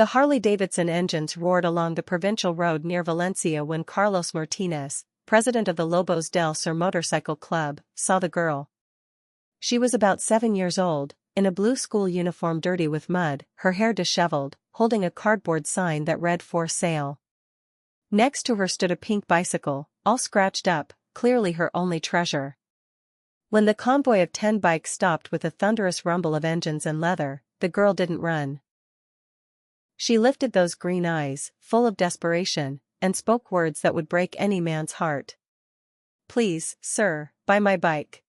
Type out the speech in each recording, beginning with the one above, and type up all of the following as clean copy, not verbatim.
The Harley-Davidson engines roared along the provincial road near Valencia when Carlos Martinez, president of the Lobos del Sur Motorcycle Club, saw the girl. She was about 7 years old, in a blue school uniform dirty with mud, her hair disheveled, holding a cardboard sign that read "For Sale." Next to her stood a pink bicycle, all scratched up, clearly her only treasure. When the convoy of 10 bikes stopped with a thunderous rumble of engines and leather, the girl didn't run. She lifted those green eyes, full of desperation, and spoke words that would break any man's heart. "Please, sir, buy my bike.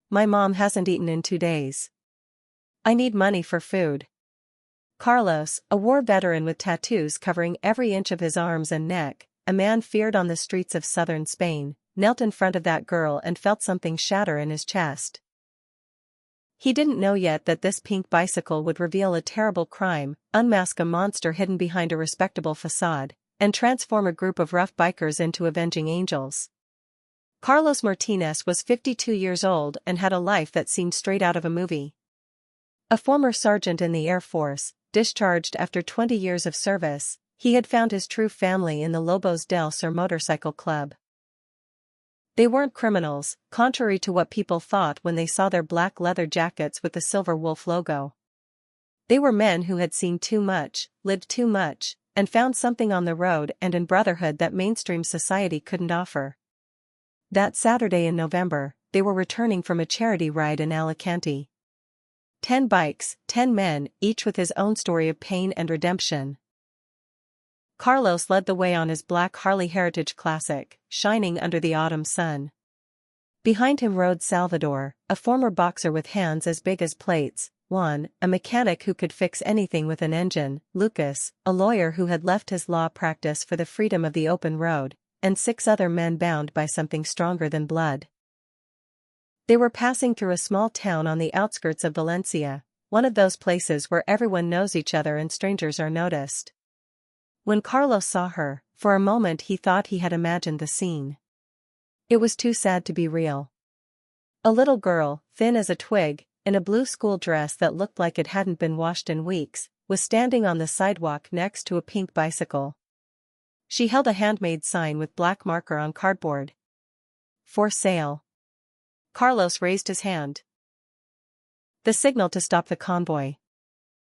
My mom hasn't eaten in 2 days. I need money for food." Carlos, a war veteran with tattoos covering every inch of his arms and neck, a man feared on the streets of southern Spain, knelt in front of that girl and felt something shatter in his chest. He didn't know yet that this pink bicycle would reveal a terrible crime, unmask a monster hidden behind a respectable facade, and transform a group of rough bikers into avenging angels. Carlos Martinez was 52 years old and had a life that seemed straight out of a movie. A former sergeant in the Air Force, discharged after 20 years of service, he had found his true family in the Lobos del Sur Motorcycle Club. They weren't criminals, contrary to what people thought when they saw their black leather jackets with the silver wolf logo. They were men who had seen too much, lived too much, and found something on the road and in brotherhood that mainstream society couldn't offer. That Saturday in November, they were returning from a charity ride in Alicante. 10 bikes, 10 men, each with his own story of pain and redemption. Carlos led the way on his black Harley Heritage Classic, shining under the autumn sun. Behind him rode Salvador, a former boxer with hands as big as plates, Juan, a mechanic who could fix anything with an engine, Lucas, a lawyer who had left his law practice for the freedom of the open road, and 6 other men bound by something stronger than blood. They were passing through a small town on the outskirts of Valencia, one of those places where everyone knows each other and strangers are noticed. When Carlos saw her, for a moment he thought he had imagined the scene. It was too sad to be real. A little girl, thin as a twig, in a blue school dress that looked like it hadn't been washed in weeks, was standing on the sidewalk next to a pink bicycle. She held a handmade sign with black marker on cardboard. "For sale." Carlos raised his hand. The signal to stop the convoy.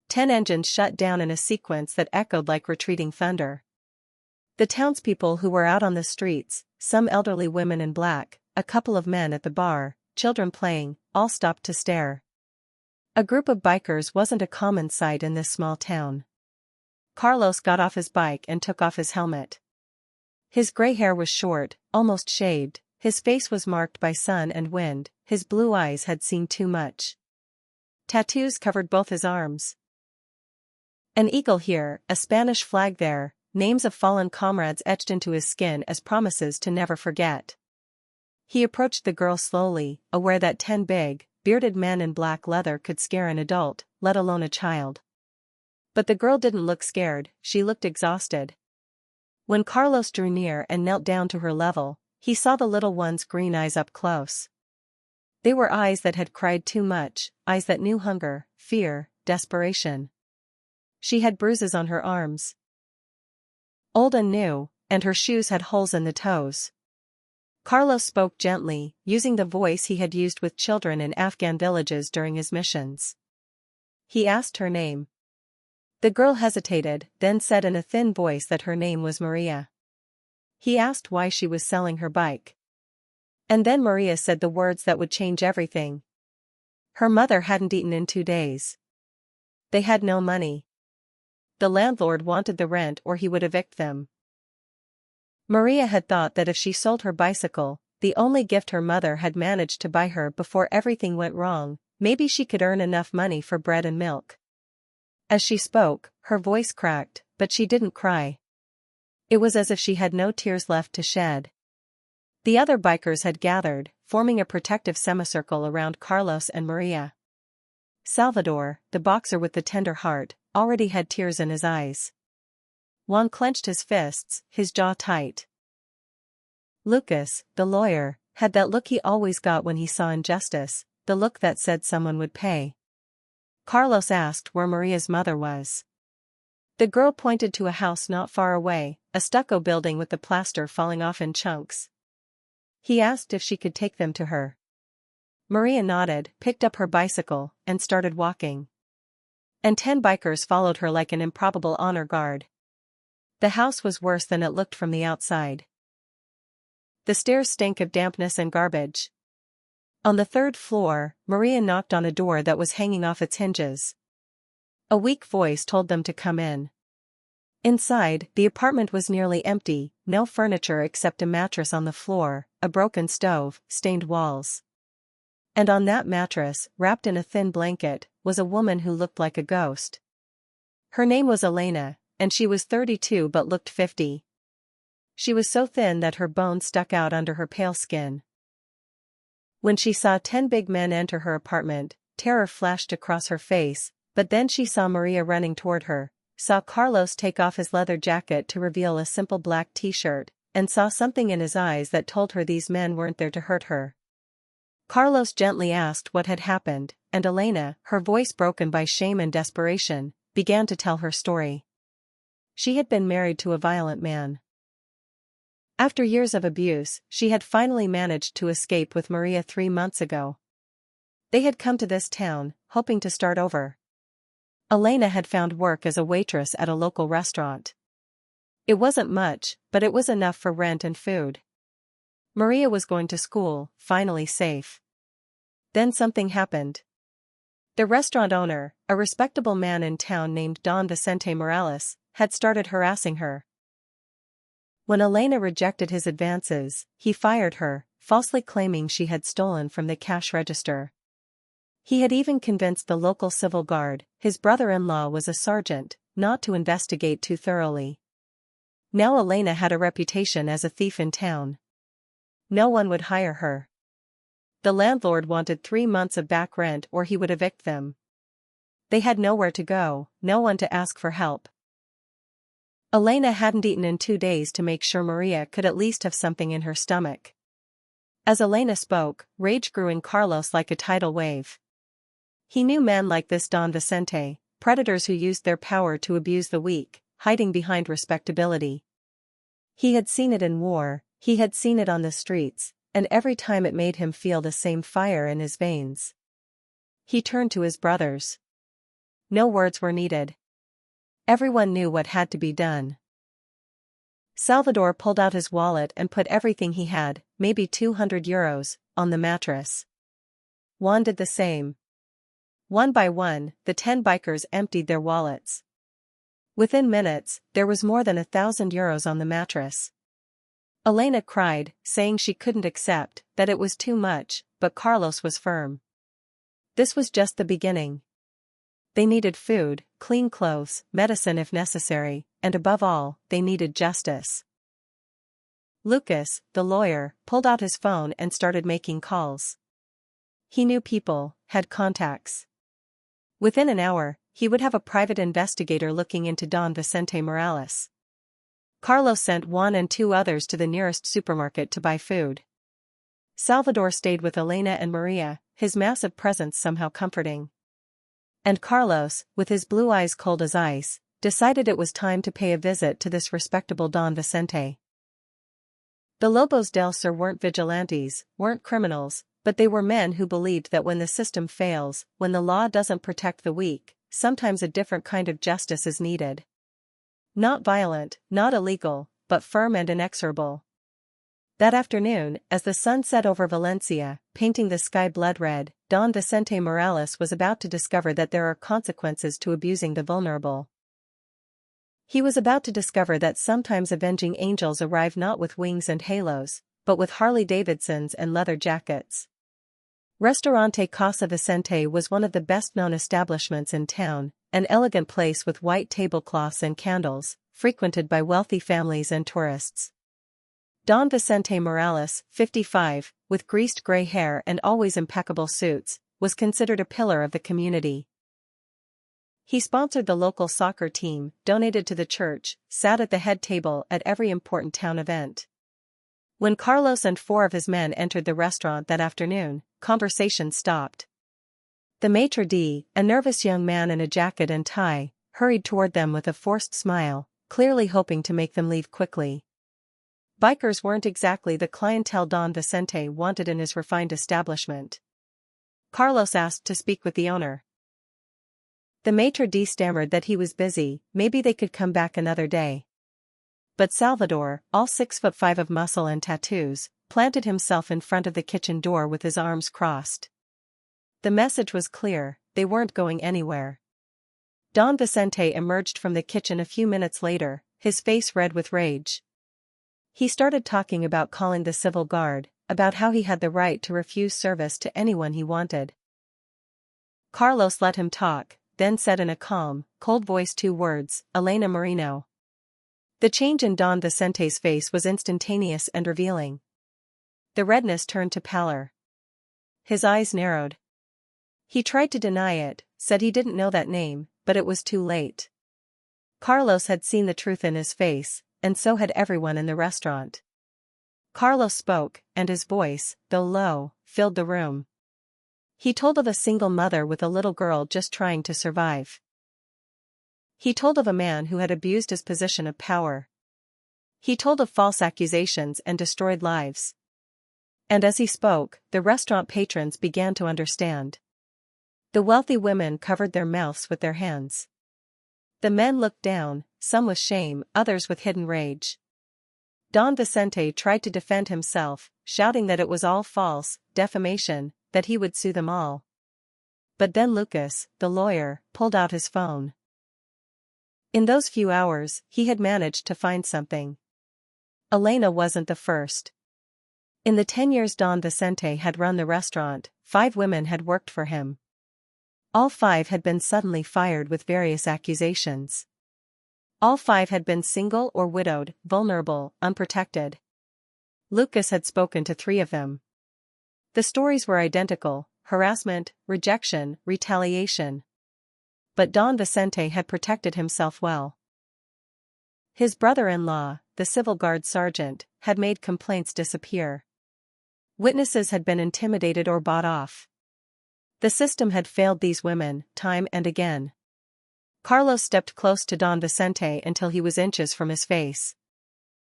10 engines shut down in a sequence that echoed like retreating thunder. The townspeople who were out on the streets, some elderly women in black, a couple of men at the bar, children playing, all stopped to stare. A group of bikers wasn't a common sight in this small town. Carlos got off his bike and took off his helmet. His gray hair was short, almost shaved, his face was marked by sun and wind, his blue eyes had seen too much. Tattoos covered both his arms. An eagle here, a Spanish flag there, names of fallen comrades etched into his skin as promises to never forget. He approached the girl slowly, aware that 10 big, bearded men in black leather could scare an adult, let alone a child. But the girl didn't look scared, she looked exhausted. When Carlos drew near and knelt down to her level, he saw the little one's green eyes up close. They were eyes that had cried too much, eyes that knew hunger, fear, desperation. She had bruises on her arms. Old and new, and her shoes had holes in the toes. Carlos spoke gently, using the voice he had used with children in Afghan villages during his missions. He asked her name. The girl hesitated, then said in a thin voice that her name was Maria. He asked why she was selling her bike. And then Maria said the words that would change everything. Her mother hadn't eaten in 2 days. They had no money. The landlord wanted the rent or he would evict them. Maria had thought that if she sold her bicycle, the only gift her mother had managed to buy her before everything went wrong, maybe she could earn enough money for bread and milk. As she spoke, her voice cracked, but she didn't cry. It was as if she had no tears left to shed. The other bikers had gathered, forming a protective semicircle around Carlos and Maria. Salvador, the boxer with the tender heart, already had tears in his eyes. Juan clenched his fists, his jaw tight. Lucas, the lawyer, had that look he always got when he saw injustice, the look that said someone would pay. Carlos asked where Maria's mother was. The girl pointed to a house not far away, a stucco building with the plaster falling off in chunks. He asked if she could take them to her. Maria nodded, picked up her bicycle, and started walking. And 10 bikers followed her like an improbable honor guard. The house was worse than it looked from the outside. The stairs stank of dampness and garbage. On the 3rd floor, Maria knocked on a door that was hanging off its hinges. A weak voice told them to come in. Inside, the apartment was nearly empty, no furniture except a mattress on the floor, a broken stove, stained walls. And on that mattress, wrapped in a thin blanket, was a woman who looked like a ghost. Her name was Elena, and she was 32 but looked 50. She was so thin that her bones stuck out under her pale skin. When she saw 10 big men enter her apartment, terror flashed across her face, but then she saw Maria running toward her, saw Carlos take off his leather jacket to reveal a simple black t-shirt, and saw something in his eyes that told her these men weren't there to hurt her. Carlos gently asked what had happened, and Elena, her voice broken by shame and desperation, began to tell her story. She had been married to a violent man. After years of abuse, she had finally managed to escape with Maria 3 months ago. They had come to this town, hoping to start over. Elena had found work as a waitress at a local restaurant. It wasn't much, but it was enough for rent and food. Maria was going to school, finally safe. Then something happened. The restaurant owner, a respectable man in town named Don Vicente Morales, had started harassing her. When Elena rejected his advances, he fired her, falsely claiming she had stolen from the cash register. He had even convinced the local civil guard, his brother-in-law was a sergeant, not to investigate too thoroughly. Now Elena had a reputation as a thief in town. No one would hire her. The landlord wanted 3 months of back rent or he would evict them. They had nowhere to go, no one to ask for help. Elena hadn't eaten in 2 days to make sure Maria could at least have something in her stomach. As Elena spoke, rage grew in Carlos like a tidal wave. He knew men like this Don Vicente, predators who used their power to abuse the weak, hiding behind respectability. He had seen it in war, he had seen it on the streets, and every time it made him feel the same fire in his veins. He turned to his brothers. No words were needed. Everyone knew what had to be done. Salvador pulled out his wallet and put everything he had, maybe 200 euros, on the mattress. Juan did the same. One by one, the 10 bikers emptied their wallets. Within minutes, there was more than 1,000 euros on the mattress. Elena cried, saying she couldn't accept, that it was too much, but Carlos was firm. This was just the beginning. They needed food, clean clothes, medicine if necessary, and above all, they needed justice. Lucas, the lawyer, pulled out his phone and started making calls. He knew people, had contacts. Within an hour, he would have a private investigator looking into Don Vicente Morales. Carlos sent Juan and 2 others to the nearest supermarket to buy food. Salvador stayed with Elena and Maria, his massive presence somehow comforting. And Carlos, with his blue eyes cold as ice, decided it was time to pay a visit to this respectable Don Vicente. The Lobos del Sur weren't vigilantes, weren't criminals, but they were men who believed that when the system fails, when the law doesn't protect the weak, sometimes a different kind of justice is needed. Not violent, not illegal, but firm and inexorable. That afternoon, as the sun set over Valencia, painting the sky blood red, Don Vicente Morales was about to discover that there are consequences to abusing the vulnerable. He was about to discover that sometimes avenging angels arrive not with wings and halos, but with Harley-Davidsons and leather jackets. Restaurante Casa Vicente was one of the best-known establishments in town, an elegant place with white tablecloths and candles, frequented by wealthy families and tourists. Don Vicente Morales, 55, with greased gray hair and always impeccable suits, was considered a pillar of the community. He sponsored the local soccer team, donated to the church, sat at the head table at every important town event. When Carlos and 4 of his men entered the restaurant that afternoon, conversation stopped. The maitre d', a nervous young man in a jacket and tie, hurried toward them with a forced smile, clearly hoping to make them leave quickly. Bikers weren't exactly the clientele Don Vicente wanted in his refined establishment. Carlos asked to speak with the owner. The maitre d' stammered that he was busy, maybe they could come back another day. But Salvador, all 6'5" of muscle and tattoos, planted himself in front of the kitchen door with his arms crossed. The message was clear, they weren't going anywhere. Don Vicente emerged from the kitchen a few minutes later, his face red with rage. He started talking about calling the civil guard, about how he had the right to refuse service to anyone he wanted. Carlos let him talk, then said in a calm, cold voice 2 words, Elena Merino. The change in Don Vicente's face was instantaneous and revealing. The redness turned to pallor. His eyes narrowed. He tried to deny it, said he didn't know that name, but it was too late. Carlos had seen the truth in his face, and so had everyone in the restaurant. Carlos spoke, and his voice, though low, filled the room. He told of a single mother with a little girl just trying to survive. He told of a man who had abused his position of power. He told of false accusations and destroyed lives. And as he spoke, the restaurant patrons began to understand. The wealthy women covered their mouths with their hands. The men looked down, some with shame, others with hidden rage. Don Vicente tried to defend himself, shouting that it was all false, defamation, that he would sue them all. But then Lucas, the lawyer, pulled out his phone. In those few hours, he had managed to find something. Elena wasn't the first. In the 10 years Don Vicente had run the restaurant, 5 women had worked for him. All 5 had been suddenly fired with various accusations. All 5 had been single or widowed, vulnerable, unprotected. Lucas had spoken to 3 of them. The stories were identical: harassment, rejection, retaliation. But Don Vicente had protected himself well. His brother-in-law, the civil guard sergeant, had made complaints disappear. Witnesses had been intimidated or bought off. The system had failed these women, time and again. Carlos stepped close to Don Vicente until he was inches from his face.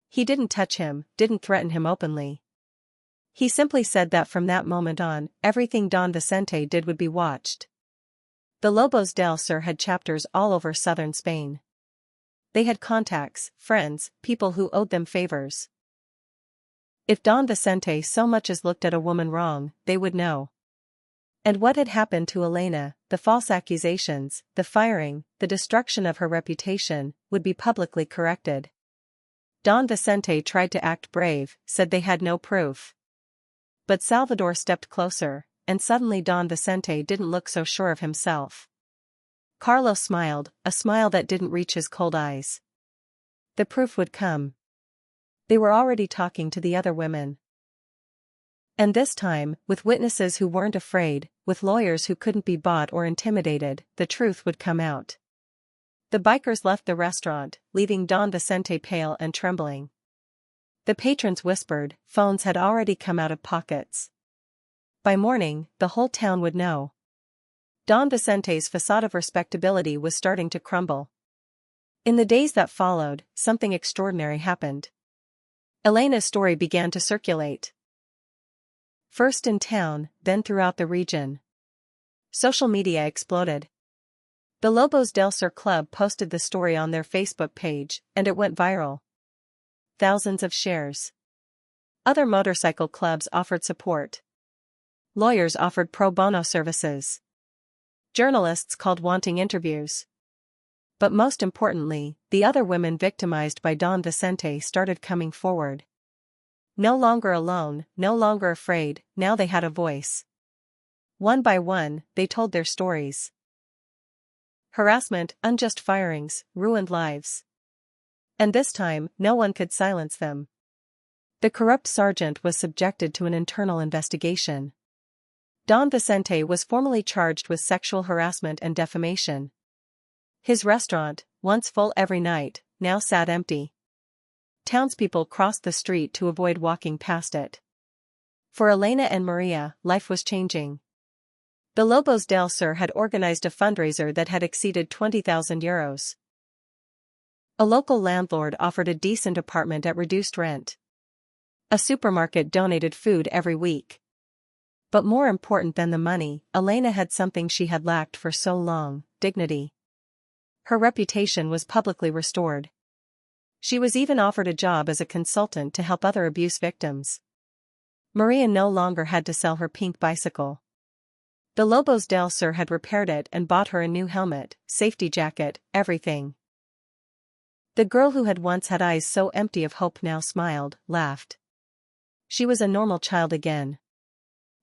He didn't touch him, didn't threaten him openly. He simply said that from that moment on, everything Don Vicente did would be watched. The Lobos del Sur had chapters all over southern Spain. They had contacts, friends, people who owed them favors. If Don Vicente so much as looked at a woman wrong, they would know. And what had happened to Elena, the false accusations, the firing, the destruction of her reputation, would be publicly corrected. Don Vicente tried to act brave, said they had no proof. But Salvador stepped closer, and suddenly Don Vicente didn't look so sure of himself. Carlos smiled, a smile that didn't reach his cold eyes. The proof would come. They were already talking to the other women. And this time, with witnesses who weren't afraid, with lawyers who couldn't be bought or intimidated, the truth would come out. The bikers left the restaurant, leaving Don Vicente pale and trembling. The patrons whispered, phones had already come out of pockets. By morning, the whole town would know. Don Vicente's facade of respectability was starting to crumble. In the days that followed, something extraordinary happened. Elena's story began to circulate. First in town, then throughout the region. Social media exploded. The Lobos del Sur Club posted the story on their Facebook page, and it went viral. Thousands of shares. Other motorcycle clubs offered support. Lawyers offered pro bono services. Journalists called wanting interviews. But most importantly, the other women victimized by Don Vicente started coming forward. No longer alone, no longer afraid, now they had a voice. One by one, they told their stories. Harassment, unjust firings, ruined lives. And this time, no one could silence them. The corrupt sergeant was subjected to an internal investigation. Don Vicente was formally charged with sexual harassment and defamation. His restaurant, once full every night, now sat empty. Townspeople crossed the street to avoid walking past it. For Elena and Maria, life was changing. The Lobos del Sur had organized a fundraiser that had exceeded €20,000. A local landlord offered a decent apartment at reduced rent. A supermarket donated food every week. But more important than the money, Elena had something she had lacked for so long: dignity. Her reputation was publicly restored. She was even offered a job as a consultant to help other abuse victims. Maria no longer had to sell her pink bicycle. The Lobos del Sur had repaired it and bought her a new helmet, safety jacket, everything. The girl who had once had eyes so empty of hope now smiled, laughed. She was a normal child again.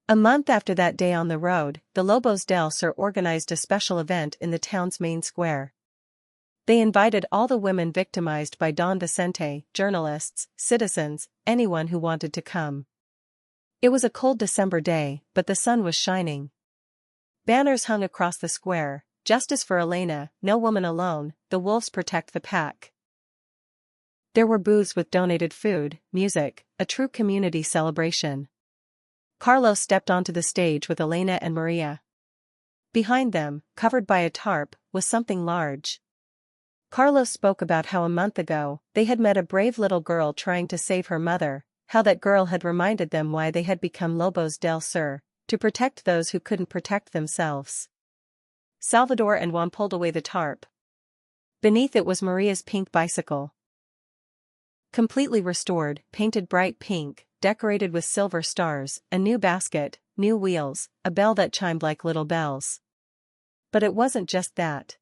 A month after that day on the road, the Lobos del Sur organized a special event in the town's main square. They invited all the women victimized by Don Vicente, journalists, citizens, anyone who wanted to come. It was a cold December day, but the sun was shining. Banners hung across the square: "Justice for Elena, no woman alone, the wolves protect the pack." There were booths with donated food, music, a true community celebration. Carlos stepped onto the stage with Elena and Maria. Behind them, covered by a tarp, was something large. Carlos spoke about how a month ago, they had met a brave little girl trying to save her mother, how that girl had reminded them why they had become Lobos del Sur: to protect those who couldn't protect themselves. Salvador and Juan pulled away the tarp. Beneath it was Maria's pink bicycle. Completely restored, painted bright pink, decorated with silver stars, a new basket, new wheels, a bell that chimed like little bells. But it wasn't just that.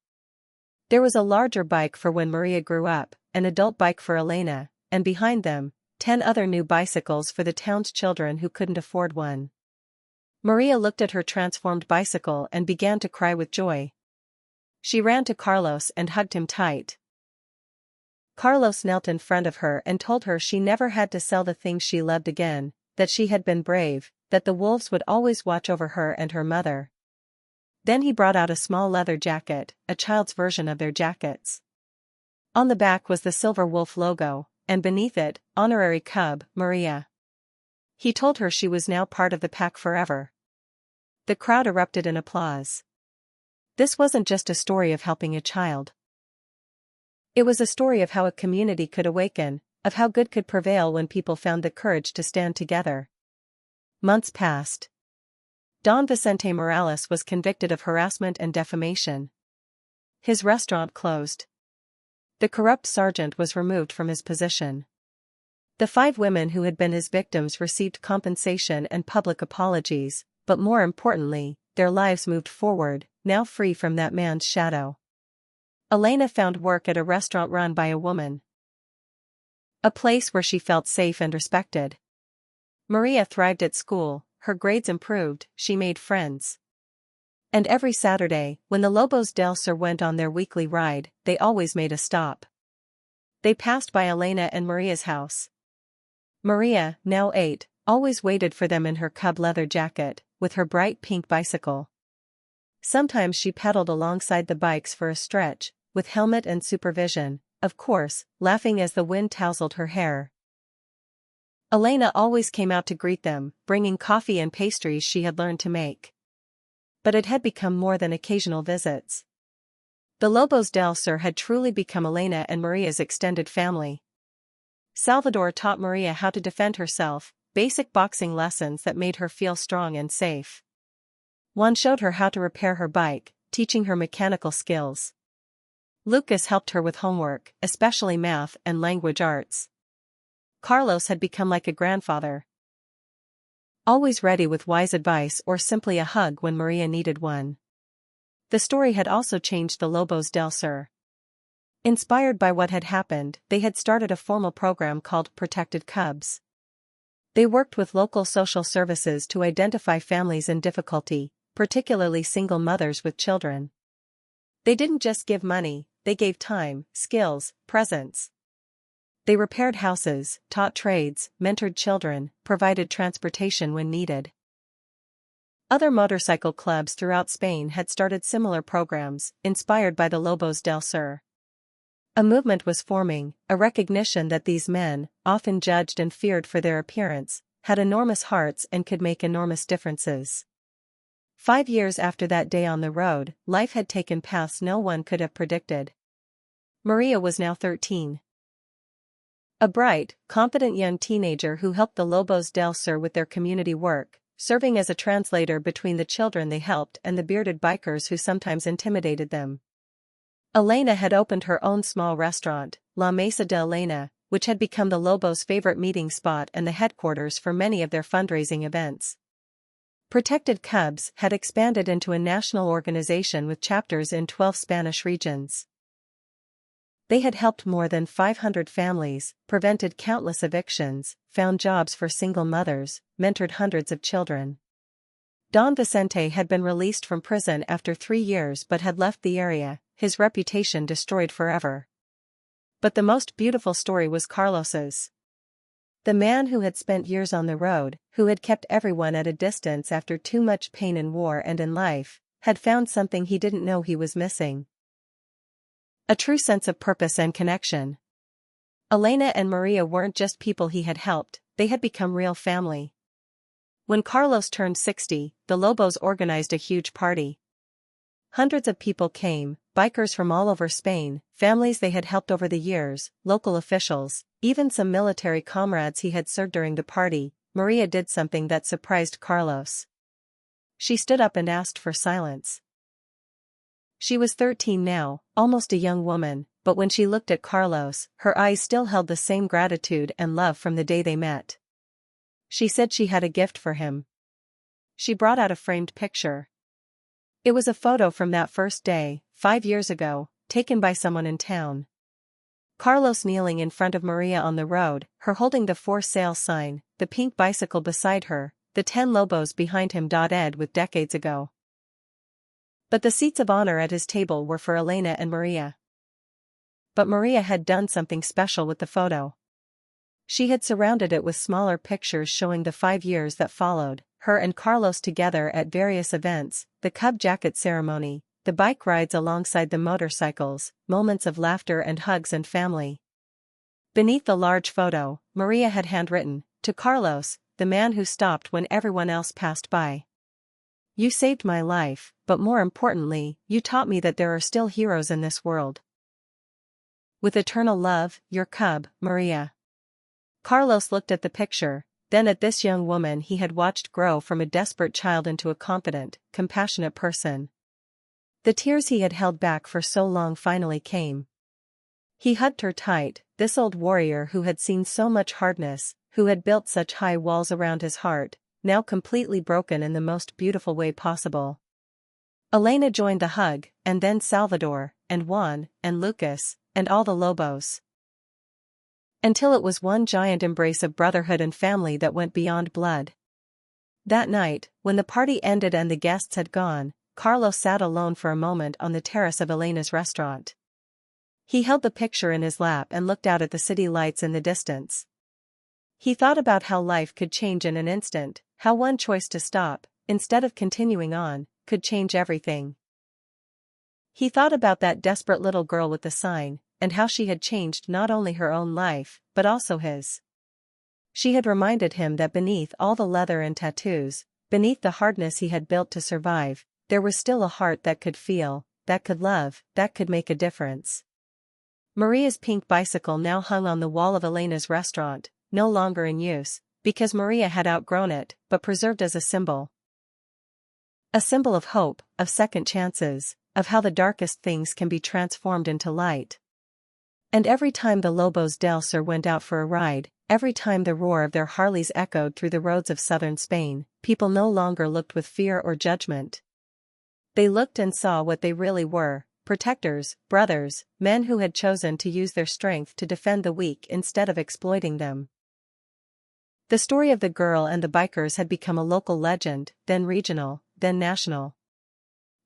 There was a larger bike for when Maria grew up, an adult bike for Elena, and behind them, 10 other new bicycles for the town's children who couldn't afford one. Maria looked at her transformed bicycle and began to cry with joy. She ran to Carlos and hugged him tight. Carlos knelt in front of her and told her she never had to sell the things she loved again, that she had been brave, that the wolves would always watch over her and her mother. Then he brought out a small leather jacket, a child's version of their jackets. On the back was the Silver Wolf logo, and beneath it, Honorary Cub, Maria. He told her she was now part of the pack forever. The crowd erupted in applause. This wasn't just a story of helping a child. It was a story of how a community could awaken, of how good could prevail when people found the courage to stand together. Months passed. Don Vicente Morales was convicted of harassment and defamation. His restaurant closed. The corrupt sergeant was removed from his position. The 5 women who had been his victims received compensation and public apologies, but more importantly, their lives moved forward, now free from that man's shadow. Elena found work at a restaurant run by a woman. A place where she felt safe and respected. Maria thrived at school, her grades improved, she made friends. And every Saturday, when the Lobos del Sur went on their weekly ride, they always made a stop. They passed by Elena and Maria's house. Maria, now 8, always waited for them in her cub leather jacket, with her bright pink bicycle. Sometimes she pedaled alongside the bikes for a stretch, with helmet and supervision, of course, laughing as the wind tousled her hair. Elena always came out to greet them, bringing coffee and pastries she had learned to make. But it had become more than occasional visits. The Lobos del Sur had truly become Elena and Maria's extended family. Salvador taught Maria how to defend herself, basic boxing lessons that made her feel strong and safe. Juan showed her how to repair her bike, teaching her mechanical skills. Lucas helped her with homework, especially math and language arts. Carlos had become like a grandfather, always ready with wise advice or simply a hug when Maria needed one. The story had also changed the Lobos del Sur. Inspired by what had happened, they had started a formal program called Protected Cubs. They worked with local social services to identify families in difficulty, particularly single mothers with children. They didn't just give money, they gave time, skills, presence. They repaired houses, taught trades, mentored children, provided transportation when needed. Other motorcycle clubs throughout Spain had started similar programs, inspired by the Lobos del Sur. A movement was forming, a recognition that these men, often judged and feared for their appearance, had enormous hearts and could make enormous differences. 5 years after that day on the road, life had taken paths no one could have predicted. Maria was now 13. A bright, confident young teenager who helped the Lobos del Sur with their community work, serving as a translator between the children they helped and the bearded bikers who sometimes intimidated them. Elena had opened her own small restaurant, La Mesa de Elena, which had become the Lobos' favorite meeting spot and the headquarters for many of their fundraising events. Protected Cubs had expanded into a national organization with chapters in 12 Spanish regions. They had helped more than 500 families, prevented countless evictions, found jobs for single mothers, mentored hundreds of children. Don Vicente had been released from prison after 3 years but had left the area, his reputation destroyed forever. But the most beautiful story was Carlos's. The man who had spent years on the road, who had kept everyone at a distance after too much pain in war and in life, had found something he didn't know he was missing. A true sense of purpose and connection. Elena and Maria weren't just people he had helped, they had become real family. When Carlos turned 60, the Lobos organized a huge party. Hundreds of people came, bikers from all over Spain, families they had helped over the years, local officials, even some military comrades he had served. During the party, Maria did something that surprised Carlos. She stood up and asked for silence. She was 13 now, almost a young woman, but when she looked at Carlos, her eyes still held the same gratitude and love from the day they met. She said she had a gift for him. She brought out a framed picture. It was a photo from that first day, 5 years ago, taken by someone in town. Carlos kneeling in front of Maria on the road, her holding the for sale sign, the pink bicycle beside her, the 10 Lobos behind him. Ed with decades ago. But the seats of honor at his table were for Elena and Maria. But Maria had done something special with the photo. She had surrounded it with smaller pictures showing the 5 years that followed, her and Carlos together at various events, the Cub jacket ceremony, the bike rides alongside the motorcycles, moments of laughter and hugs and family. Beneath the large photo, Maria had handwritten, "To Carlos, the man who stopped when everyone else passed by. You saved my life, but more importantly, you taught me that there are still heroes in this world. With eternal love, your Cub, Maria." Carlos looked at the picture, then at this young woman he had watched grow from a desperate child into a confident, compassionate person. The tears he had held back for so long finally came. He hugged her tight, this old warrior who had seen so much hardness, who had built such high walls around his heart, now completely broken in the most beautiful way possible. Elena joined the hug, and then Salvador, and Juan, and Lucas, and all the Lobos. Until it was one giant embrace of brotherhood and family that went beyond blood. That night, when the party ended and the guests had gone, Carlos sat alone for a moment on the terrace of Elena's restaurant. He held the picture in his lap and looked out at the city lights in the distance. He thought about how life could change in an instant, how one choice to stop, instead of continuing on, could change everything. He thought about that desperate little girl with the sign, and how she had changed not only her own life, but also his. She had reminded him that beneath all the leather and tattoos, beneath the hardness he had built to survive, there was still a heart that could feel, that could love, that could make a difference. Maria's pink bicycle now hung on the wall of Elena's restaurant, no longer in use, because Maria had outgrown it, but preserved as a symbol. A symbol of hope, of second chances, of how the darkest things can be transformed into light. And every time the Lobos del Sur went out for a ride, every time the roar of their Harleys echoed through the roads of southern Spain, people no longer looked with fear or judgment. They looked and saw what they really were, protectors, brothers, men who had chosen to use their strength to defend the weak instead of exploiting them. The story of the girl and the bikers had become a local legend, then regional, then national.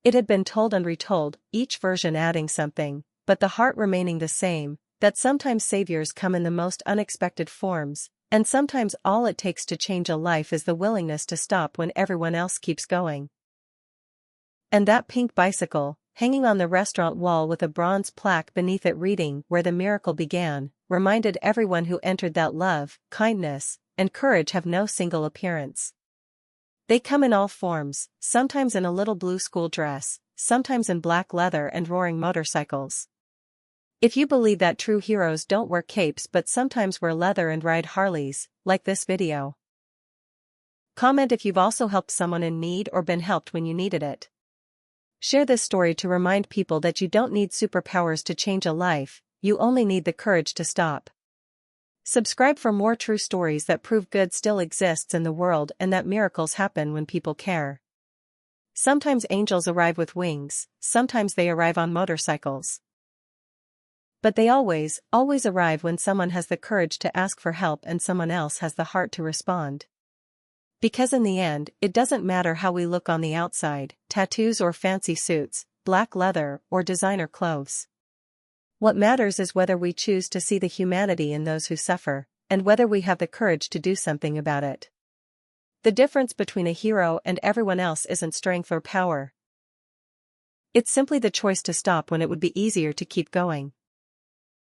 It had been told and retold, each version adding something, but the heart remaining the same, that sometimes saviors come in the most unexpected forms, and sometimes all it takes to change a life is the willingness to stop when everyone else keeps going. And that pink bicycle, hanging on the restaurant wall with a bronze plaque beneath it reading "Where the Miracle Began," reminded everyone who entered that love, kindness, and courage have no single appearance. They come in all forms, sometimes in a little blue school dress, sometimes in black leather and roaring motorcycles. If you believe that true heroes don't wear capes but sometimes wear leather and ride Harleys, like this video. Comment if you've also helped someone in need or been helped when you needed it. Share this story to remind people that you don't need superpowers to change a life, you only need the courage to stop. Subscribe for more true stories that prove good still exists in the world and that miracles happen when people care. Sometimes angels arrive with wings, sometimes they arrive on motorcycles. But they always arrive when someone has the courage to ask for help and someone else has the heart to respond. Because in the end, it doesn't matter how we look on the outside, tattoos or fancy suits, black leather or designer clothes. What matters is whether we choose to see the humanity in those who suffer, and whether we have the courage to do something about it. The difference between a hero and everyone else isn't strength or power. It's simply the choice to stop when it would be easier to keep going.